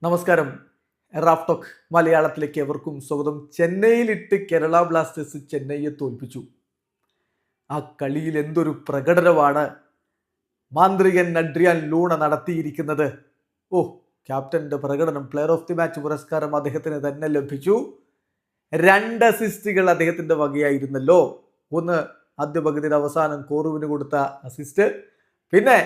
നമസ്കാരം. റാഫ്ടോക്ക് മലയാളത്തിലേക്ക് എവർക്കും സ്വാഗതം. ചെന്നൈയിലിട്ട് കേരള ബ്ലാസ്റ്റേഴ്സ് ചെന്നൈയെ തോൽപ്പിച്ചു. ആ കളിയിൽ എന്തൊരു പ്രകടനമാണ് മാന്ത്രികൻ അഡ്രിയാൻ ലൂണ നടത്തിയിരിക്കുന്നത്. ഓ, ക്യാപ്റ്റന്റെ പ്രകടനം, പ്ലെയർ ഓഫ് ദി മാച്ച് പുരസ്കാരം അദ്ദേഹത്തിന് തന്നെ ലഭിച്ചു. 2 അസിസ്റ്റുകൾ അദ്ദേഹത്തിന്റെ വകയായിരുന്നല്ലോ. ഒന്ന് ആദ്യ പകുതിയുടെ അവസാനം കോറുവിന് കൊടുത്ത അസിസ്റ്റ്, പിന്നെ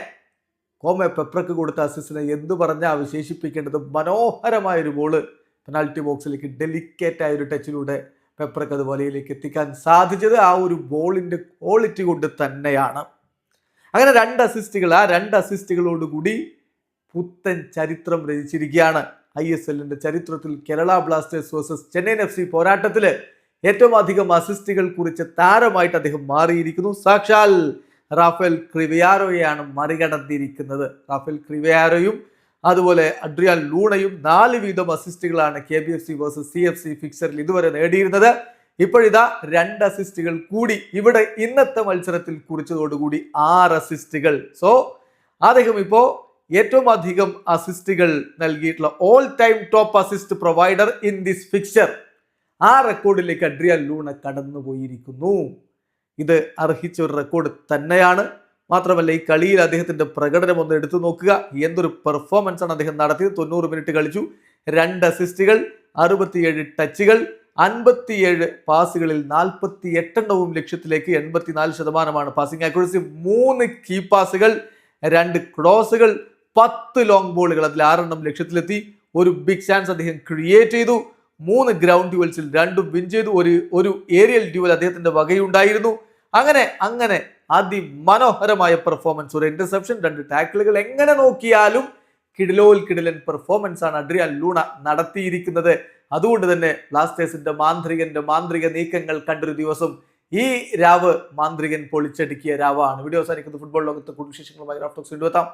കോമെ പെപ്രക്ക് കൊടുത്ത അസിസ്റ്റിനെ എന്തു പറഞ്ഞാൽ വിശേഷിപ്പിക്കേണ്ടത്. മനോഹരമായൊരു ബോള് പെനാൽറ്റി ബോക്സിലേക്ക് ഡെലിക്കേറ്റ് ആയ ഒരു ടച്ചിലൂടെ പെപ്രക്ക് അത് വലയിലേക്ക് എത്തിക്കാൻ സാധിച്ചത് ആ ഒരു ബോളിന്റെ ക്വാളിറ്റി കൊണ്ട് തന്നെയാണ്. അങ്ങനെ 2 അസിസ്റ്റുകൾ, ആ 2 അസിസ്റ്റുകളോടുകൂടി പുത്തൻ ചരിത്രം രചിച്ചിരിക്കുകയാണ്. ISLന്റെ ചരിത്രത്തിൽ Kerala Blasters versus Chennaiyin FC പോരാട്ടത്തിൽ ഏറ്റവും അധികം അസിസ്റ്റുകൾ കുറിച്ച താരമായിട്ട് അദ്ദേഹം മാറിയിരിക്കുന്നു. സാക്ഷാൽ റാഫേൽ ക്രിവിയാരോയാണ് മറികടന്നിരിക്കുന്നത്. റാഫേൽ ക്രിവിയാരോയും അതുപോലെ അഡ്രിയാൻ ലൂണയും 4 വീതം അസിസ്റ്റുകളാണ് KBFC വേഴ്സസ് CFC ഫിക്സറിൽ ഇതുവരെ നേടിയിരുന്നത്. ഇപ്പോഴിതാ 2 അസിസ്റ്റുകൾ കൂടി ഇവിടെ ഇന്നത്തെ മത്സരത്തിൽ കുറിച്ചതോടുകൂടി 6 അസിസ്റ്റുകൾ. സോ അദ്ദേഹം ഇപ്പോ ഏറ്റവും അധികം അസിസ്റ്റുകൾ നൽകിയിട്ടുള്ള all time top assist provider in this fixer, ആ റെക്കോർഡിലേക്ക് അഡ്രിയാൻ ലൂണ കടന്നുപോയിരിക്കുന്നു. ഇത് അർഹിച്ച ഒരു റെക്കോർഡ് തന്നെയാണ്. മാത്രമല്ല, ഈ കളിയിൽ അദ്ദേഹത്തിന്റെ പ്രകടനം ഒന്ന് എടുത്തു നോക്കുക. എന്തൊരു പെർഫോമൻസ് ആണ് അദ്ദേഹം നടത്തിയത്. 90 മിനിറ്റ് കളിച്ചു, 2 അസിസ്റ്റുകൾ, 67 ടച്ചുകൾ, 57 പാസുകളിൽ 48 എണ്ണവും ലക്ഷ്യത്തിലേക്ക്, 84% പാസിംഗ് ആക്യുറസി, 3 കീ പാസുകൾ, 2 ക്രോസുകൾ, 10 ലോങ് ബോളുകൾ, അതിൽ 6 എണ്ണം ലക്ഷ്യത്തിലെത്തി. ഒരു ബിഗ് ചാൻസ് അദ്ദേഹം ക്രിയേറ്റ് ചെയ്തു. 3 ഗ്രൗണ്ട് ഡ്യുവൽസിൽ 2 വിൻ ചെയ്തു. ഒരു ഏരിയൽ ഡ്യുവൽ അദ്ദേഹത്തിന്റെ വകയുണ്ടായിരുന്നു. അങ്ങനെ അതിമനോഹരമായ പെർഫോമൻസ്, ഒരു ഇന്റർസെപ്ഷൻ, 2 ടാക്കിളുകൾ, എങ്ങനെ നോക്കിയാലും കിടിലൻ പെർഫോമൻസ് ആണ് അഡ്രിയാൻ ലൂണ നടത്തിയിരിക്കുന്നത്. അതുകൊണ്ട് തന്നെ ബ്ലാസ്റ്റേഴ്സിന്റെ മാന്ത്രിക നീക്കങ്ങൾ കണ്ടൊരു ദിവസം. ഈ രാവ് മാന്ത്രികൻ പൊളിച്ചടുക്കിയ രാവാണ്. വീഡിയോ അവസാനിക്കുന്നത്. ഫുട്ബോൾ ലോകത്തെ കൂടുതൽ വിശേഷങ്ങളുമായി റാഫ്ടോക്സ് വീണ്ടും എത്താം.